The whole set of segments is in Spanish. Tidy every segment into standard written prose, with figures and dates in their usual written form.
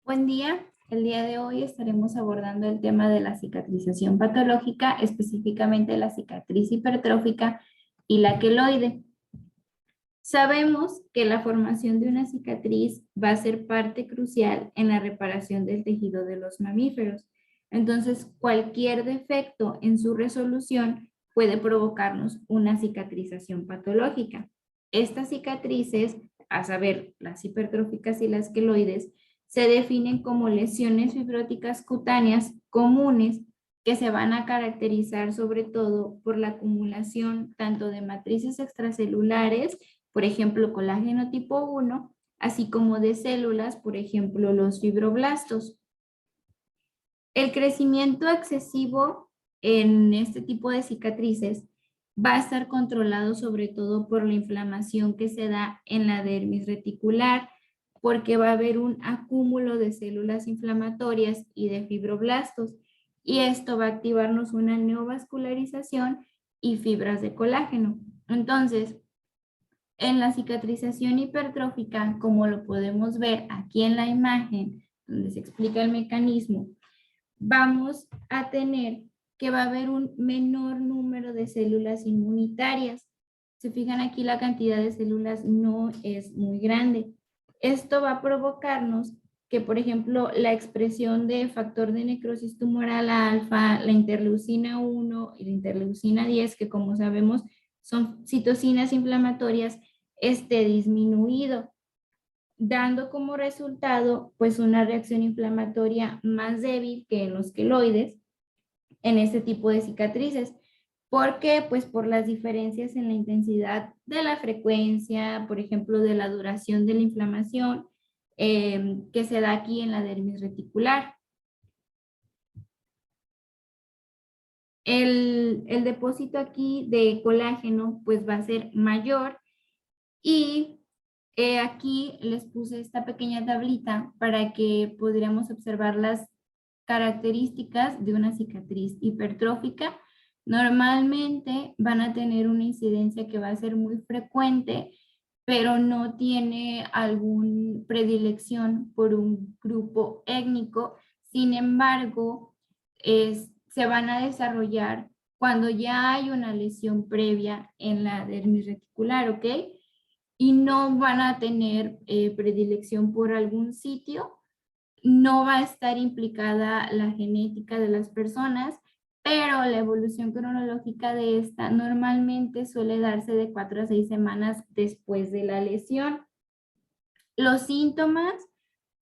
Buen día. El día de hoy estaremos abordando el tema de la cicatrización patológica, específicamente la cicatriz hipertrófica y la queloide. Sabemos que la formación de una cicatriz va a ser parte crucial en la reparación del tejido de los mamíferos. Entonces, cualquier defecto en su resolución puede provocarnos una cicatrización patológica. Estas cicatrices, a saber, las hipertróficas y las queloides, se definen como lesiones fibróticas cutáneas comunes que se van a caracterizar sobre todo por la acumulación tanto de matrices extracelulares, por ejemplo, colágeno tipo 1, así como de células, por ejemplo, los fibroblastos. El crecimiento excesivo en este tipo de cicatrices va a estar controlado sobre todo por la inflamación que se da en la dermis reticular, porque va a haber un acúmulo de células inflamatorias y de fibroblastos, y esto va a activarnos una neovascularización y fibras de colágeno. Entonces, en la cicatrización hipertrófica, como lo podemos ver aquí en la imagen, donde se explica el mecanismo, vamos a tener que va a haber un menor número de células inmunitarias. Se fijan aquí, la cantidad de células no es muy grande. Esto va a provocarnos que, por ejemplo, la expresión de factor de necrosis tumoral alfa, la interleucina 1 y la interleucina 10, que como sabemos son citocinas inflamatorias, esté disminuido, dando como resultado pues una reacción inflamatoria más débil que en los queloides en este tipo de cicatrices. ¿Por qué? Pues por las diferencias en la intensidad de la frecuencia, por ejemplo, de la duración de la inflamación que se da aquí en la dermis reticular. El depósito aquí de colágeno pues va a ser mayor y aquí les puse esta pequeña tablita para que pudiéramos observar las características de una cicatriz hipertrófica. Normalmente van a tener una incidencia que va a ser muy frecuente, pero no tiene alguna predilección por un grupo étnico. Sin embargo, se van a desarrollar cuando ya hay una lesión previa en la dermis reticular, ¿ok? Y no van a tener predilección por algún sitio, no va a estar implicada la genética de las personas, pero la evolución cronológica de esta normalmente suele darse de 4 a 6 semanas después de la lesión. Los síntomas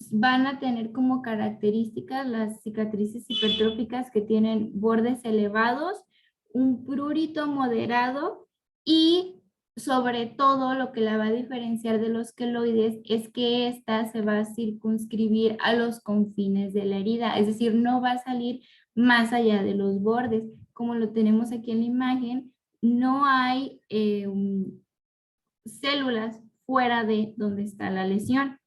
van a tener como características las cicatrices hipertróficas que tienen bordes elevados, un prurito moderado y sobre todo lo que la va a diferenciar de los queloides es que esta se va a circunscribir a los confines de la herida, es decir, no va a salir más allá de los bordes, como lo tenemos aquí en la imagen, no hay células fuera de donde está la lesión.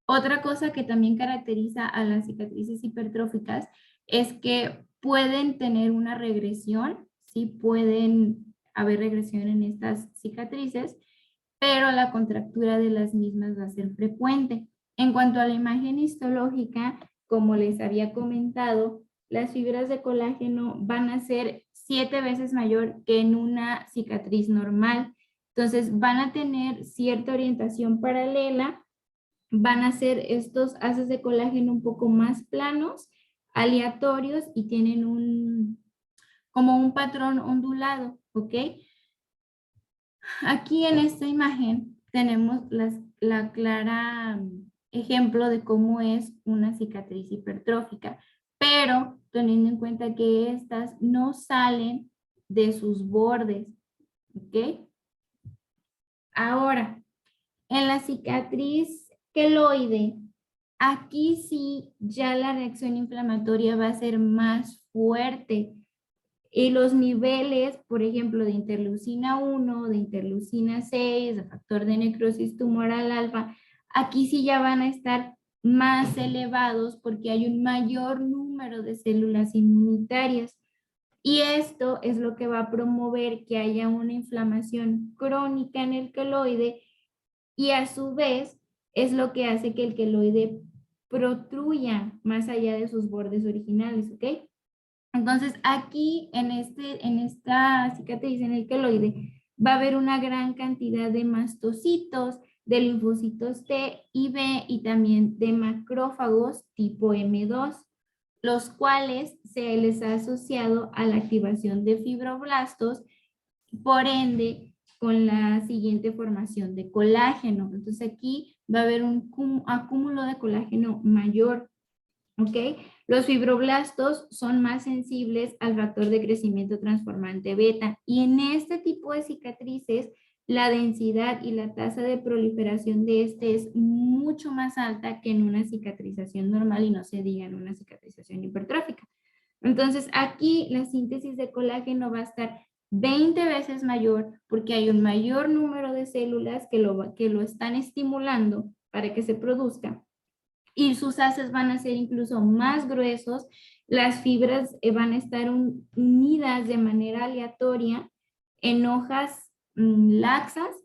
Otra cosa que también caracteriza a las cicatrices hipertróficas es que pueden tener una regresión, sí pueden haber regresión en estas cicatrices, pero la contractura de las mismas va a ser frecuente. En cuanto a la imagen histológica, como les había comentado, las fibras de colágeno van a ser 7 veces mayor que en una cicatriz normal. Entonces van a tener cierta orientación paralela, van a ser estos haces de colágeno un poco más planos, aleatorios y tienen como un patrón ondulado, ¿ok? Aquí en esta imagen tenemos la clara ejemplo de cómo es una cicatriz hipertrófica, pero teniendo en cuenta que estas no salen de sus bordes, ¿ok? Ahora, en la cicatriz queloide, aquí sí ya la reacción inflamatoria va a ser más fuerte. Y los niveles, por ejemplo, de interleucina 1, de interleucina 6, de factor de necrosis tumoral alfa, aquí sí ya van a estar más elevados porque hay un mayor número de células inmunitarias. Y esto es lo que va a promover que haya una inflamación crónica en el queloide y a su vez es lo que hace que el queloide protruya más allá de sus bordes originales, ¿ok? Entonces, aquí en esta cicatriz, en el queloide, va a haber una gran cantidad de mastocitos, de linfocitos T y B y también de macrófagos tipo M2, los cuales se les ha asociado a la activación de fibroblastos, por ende, con la siguiente formación de colágeno. Entonces, aquí va a haber un acúmulo de colágeno mayor. ¿Ok? Los fibroblastos son más sensibles al factor de crecimiento transformante beta y en este tipo de cicatrices la densidad y la tasa de proliferación de este es mucho más alta que en una cicatrización normal y no se diga en una cicatrización hipertrófica. Entonces aquí la síntesis de colágeno va a estar 20 veces mayor porque hay un mayor número de células que lo están estimulando para que se produzca y sus haces van a ser incluso más gruesos, las fibras van a estar unidas de manera aleatoria en hojas laxas,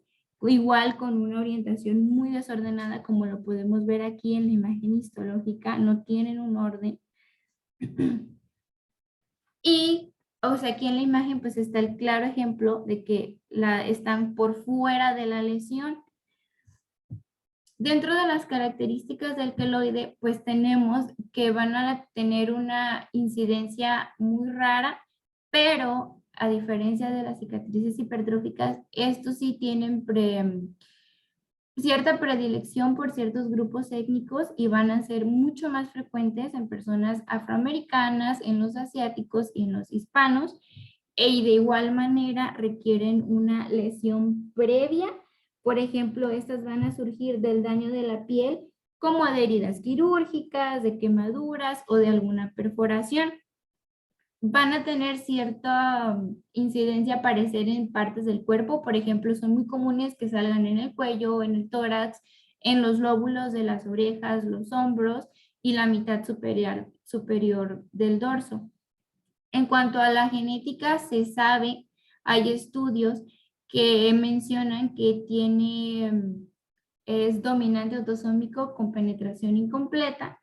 igual con una orientación muy desordenada, como lo podemos ver aquí en la imagen histológica, no tienen un orden. Y, o sea, aquí en la imagen pues está el claro ejemplo de que están por fuera de la lesión. Dentro de las características del queloide, pues tenemos que van a tener una incidencia muy rara, pero a diferencia de las cicatrices hipertróficas, estos sí tienen cierta predilección por ciertos grupos étnicos y van a ser mucho más frecuentes en personas afroamericanas, en los asiáticos y en los hispanos, y de igual manera requieren una lesión previa. Por ejemplo, estas van a surgir del daño de la piel, como de heridas quirúrgicas, de quemaduras o de alguna perforación. Van a tener cierta incidencia, aparecer en partes del cuerpo. Por ejemplo, son muy comunes que salgan en el cuello, en el tórax, en los lóbulos de las orejas, los hombros y la mitad superior del dorso. En cuanto a la genética, se sabe, hay estudios que mencionan que es dominante autosómico con penetración incompleta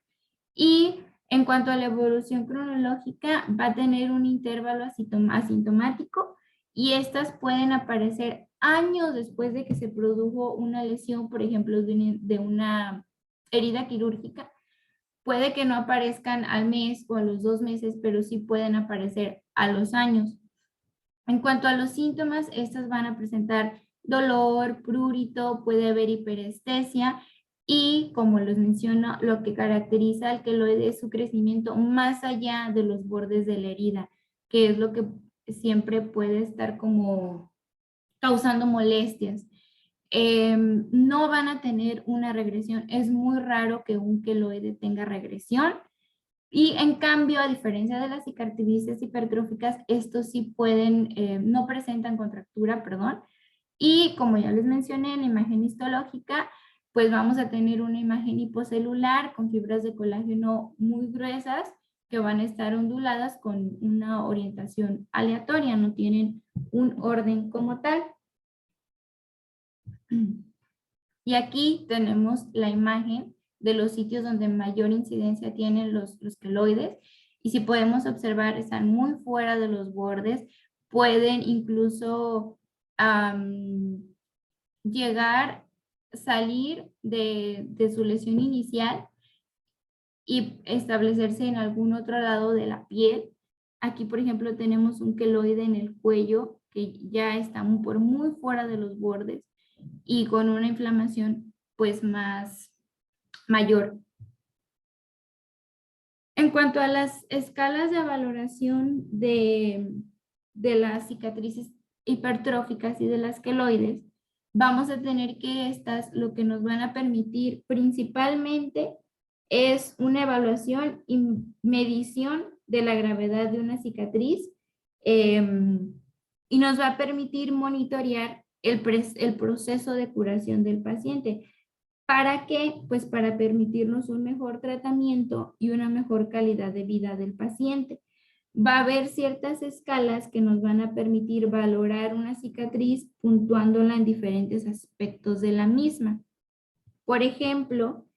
y en cuanto a la evolución cronológica, va a tener un intervalo asintomático y estas pueden aparecer años después de que se produjo una lesión, por ejemplo, de una herida quirúrgica. Puede que no aparezcan al mes o a los 2 meses, pero sí pueden aparecer a los años. En cuanto a los síntomas, estas van a presentar dolor, prurito, puede haber hiperestesia y, como les menciono, lo que caracteriza al queloide es su crecimiento más allá de los bordes de la herida, que es lo que siempre puede estar como causando molestias. No van a tener una regresión. Es muy raro que un queloide tenga regresión. Y en cambio, a diferencia de las cicatrices hipertróficas, estos sí pueden, no presentan contractura, perdón. Y como ya les mencioné en la imagen histológica, pues vamos a tener una imagen hipocelular con fibras de colágeno muy gruesas que van a estar onduladas con una orientación aleatoria, no tienen un orden como tal. Y aquí tenemos la imagen de los sitios donde mayor incidencia tienen los queloides. Y si podemos observar, están muy fuera de los bordes, pueden incluso llegar, salir de su lesión inicial y establecerse en algún otro lado de la piel. Aquí, por ejemplo, tenemos un queloide en el cuello que ya está por muy fuera de los bordes y con una inflamación pues más mayor. En cuanto a las escalas de valoración de las cicatrices hipertróficas y de las queloides, vamos a tener que estas lo que nos van a permitir principalmente es una evaluación y medición de la gravedad de una cicatriz y nos va a permitir monitorear el proceso de curación del paciente. ¿Para qué? Pues para permitirnos un mejor tratamiento y una mejor calidad de vida del paciente. Va a haber ciertas escalas que nos van a permitir valorar una cicatriz puntuándola en diferentes aspectos de la misma. Por ejemplo,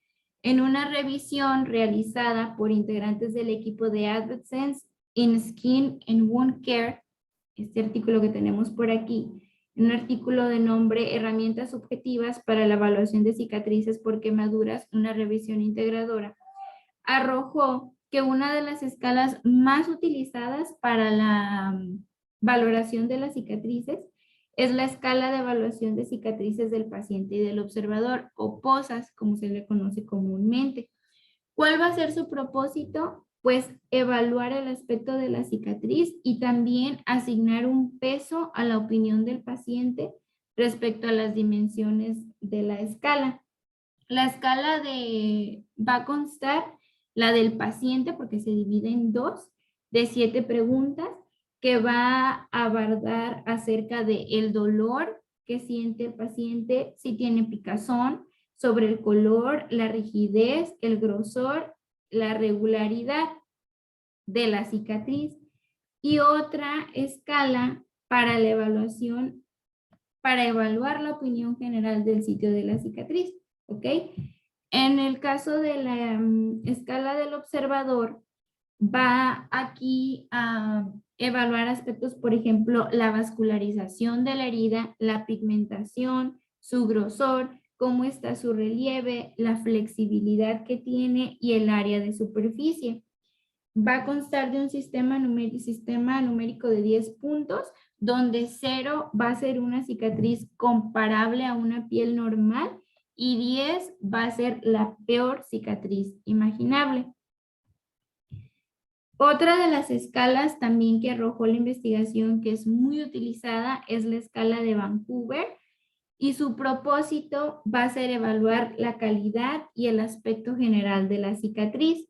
en una revisión realizada por integrantes del equipo de Advanced in Skin and Wound Care, este artículo que tenemos por aquí, un artículo de nombre Herramientas subjetivas para la evaluación de cicatrices por quemaduras, una revisión integradora, arrojó que una de las escalas más utilizadas para la valoración de las cicatrices es la escala de evaluación de cicatrices del paciente y del observador, o POSAS, como se le conoce comúnmente. ¿Cuál va a ser su propósito? Pues evaluar el aspecto de la cicatriz y también asignar un peso a la opinión del paciente respecto a las dimensiones de la escala. La escala va a constar la del paciente, porque se divide en dos, de 7 preguntas, que va a abordar acerca de el dolor que siente el paciente, si tiene picazón, sobre el color, la rigidez, el grosor, la regularidad de la cicatriz, y otra escala para la evaluación, para evaluar la opinión general del sitio de la cicatriz, ¿ok? En el caso de la escala del observador, va aquí a evaluar aspectos, por ejemplo, la vascularización de la herida, la pigmentación, su grosor, cómo está su relieve, la flexibilidad que tiene y el área de superficie. Va a constar de un sistema numérico de 10 puntos, donde 0 va a ser una cicatriz comparable a una piel normal y 10 va a ser la peor cicatriz imaginable. Otra de las escalas también que arrojó la investigación, que es muy utilizada, es la escala de Vancouver, y su propósito va a ser evaluar la calidad y el aspecto general de la cicatriz.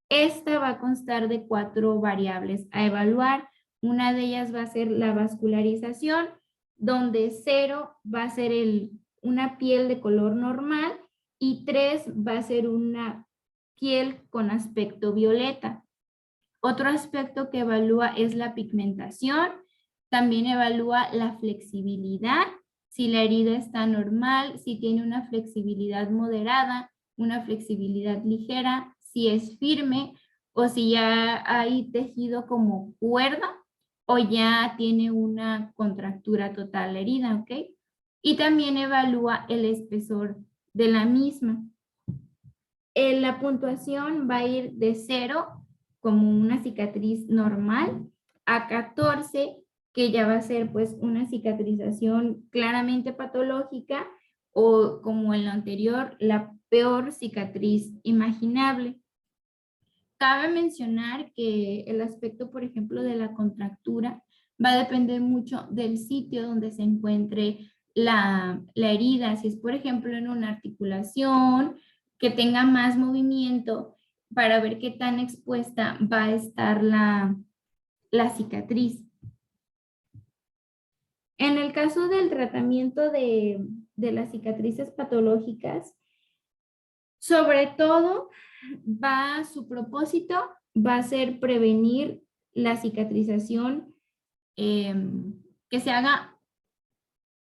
Esta va a constar de 4 variables a evaluar. Una de ellas va a ser la vascularización, donde 0 va a ser una piel de color normal y 3 va a ser una piel con aspecto violeta. Otro aspecto que evalúa es la pigmentación. También evalúa la flexibilidad, si la herida está normal, si tiene una flexibilidad moderada, una flexibilidad ligera, si es firme o si ya hay tejido como cuerda o ya tiene una contractura total la herida, ¿ok? Y también evalúa el espesor de la misma. La puntuación va a ir de 0, como una cicatriz normal, a 14, que ya va a ser pues una cicatrización claramente patológica, o como en lo anterior, la peor cicatriz imaginable. Cabe mencionar que el aspecto, por ejemplo, de la contractura va a depender mucho del sitio donde se encuentre la herida. Si es, por ejemplo, en una articulación, que tenga más movimiento, para ver qué tan expuesta va a estar la cicatriz. En el caso del tratamiento de las cicatrices patológicas, sobre todo, su propósito va a ser prevenir la cicatrización, que se haga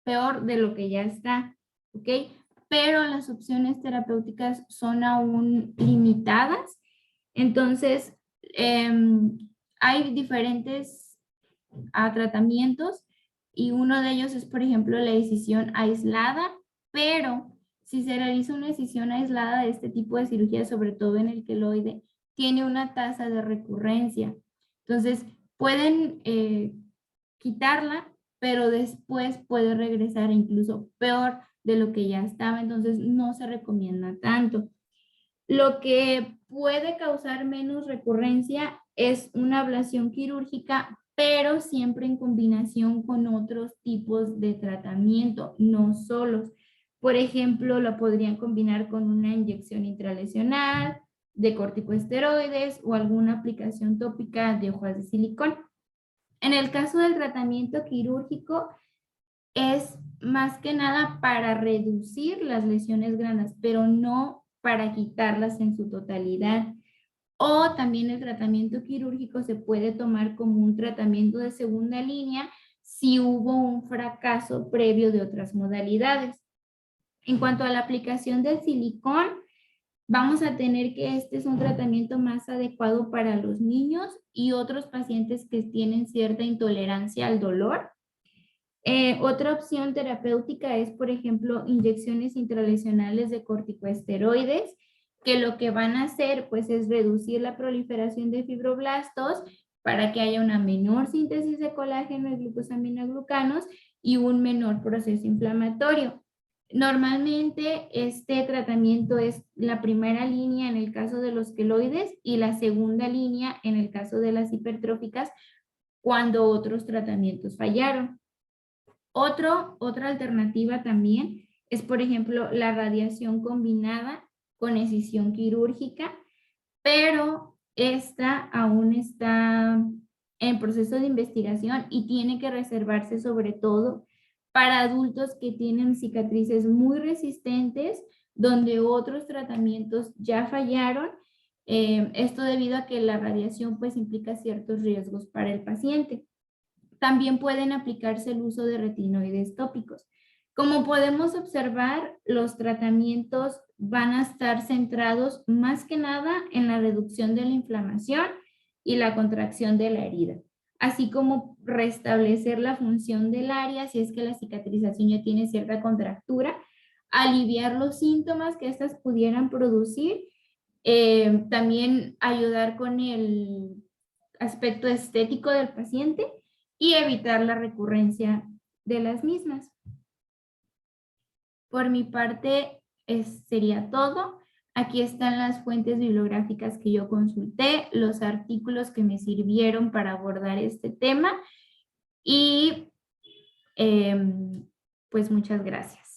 peor de lo que ya está, ¿ok? Pero las opciones terapéuticas son aún limitadas. Entonces, hay diferentes tratamientos, y uno de ellos es, por ejemplo, la decisión aislada, pero si se realiza una decisión aislada de este tipo de cirugía, sobre todo en el queloide, tiene una tasa de recurrencia. Entonces, pueden quitarla, pero después puede regresar incluso peor de lo que ya estaba, entonces no se recomienda tanto. Lo que puede causar menos recurrencia es una ablación quirúrgica, pero siempre en combinación con otros tipos de tratamiento, no solos. Por ejemplo, lo podrían combinar con una inyección intralesional de corticosteroides o alguna aplicación tópica de hojas de silicón. En el caso del tratamiento quirúrgico, es más que nada para reducir las lesiones grandes, pero no para quitarlas en su totalidad. O también el tratamiento quirúrgico se puede tomar como un tratamiento de segunda línea si hubo un fracaso previo de otras modalidades. En cuanto a la aplicación del silicón, vamos a tener que este es un tratamiento más adecuado para los niños y otros pacientes que tienen cierta intolerancia al dolor. Otra opción terapéutica es, por ejemplo, inyecciones intralesionales de corticosteroides, que lo que van a hacer, pues, es reducir la proliferación de fibroblastos para que haya una menor síntesis de colágeno y glucosaminoglucanos y un menor proceso inflamatorio. Normalmente, este tratamiento es la primera línea en el caso de los queloides y la segunda línea en el caso de las hipertróficas cuando otros tratamientos fallaron. Otra alternativa también es, por ejemplo, la radiación combinada con escisión quirúrgica, pero esta aún está en proceso de investigación y tiene que reservarse sobre todo para adultos que tienen cicatrices muy resistentes, donde otros tratamientos ya fallaron. Esto debido a que la radiación pues implica ciertos riesgos para el paciente. También pueden aplicarse el uso de retinoides tópicos. Como podemos observar, los tratamientos van a estar centrados más que nada en la reducción de la inflamación y la contracción de la herida, así como restablecer la función del área si es que la cicatrización ya tiene cierta contractura, aliviar los síntomas que éstas pudieran producir, también ayudar con el aspecto estético del paciente y evitar la recurrencia de las mismas. Por mi parte, sería todo. Aquí están las fuentes bibliográficas que yo consulté, los artículos que me sirvieron para abordar este tema y pues muchas gracias.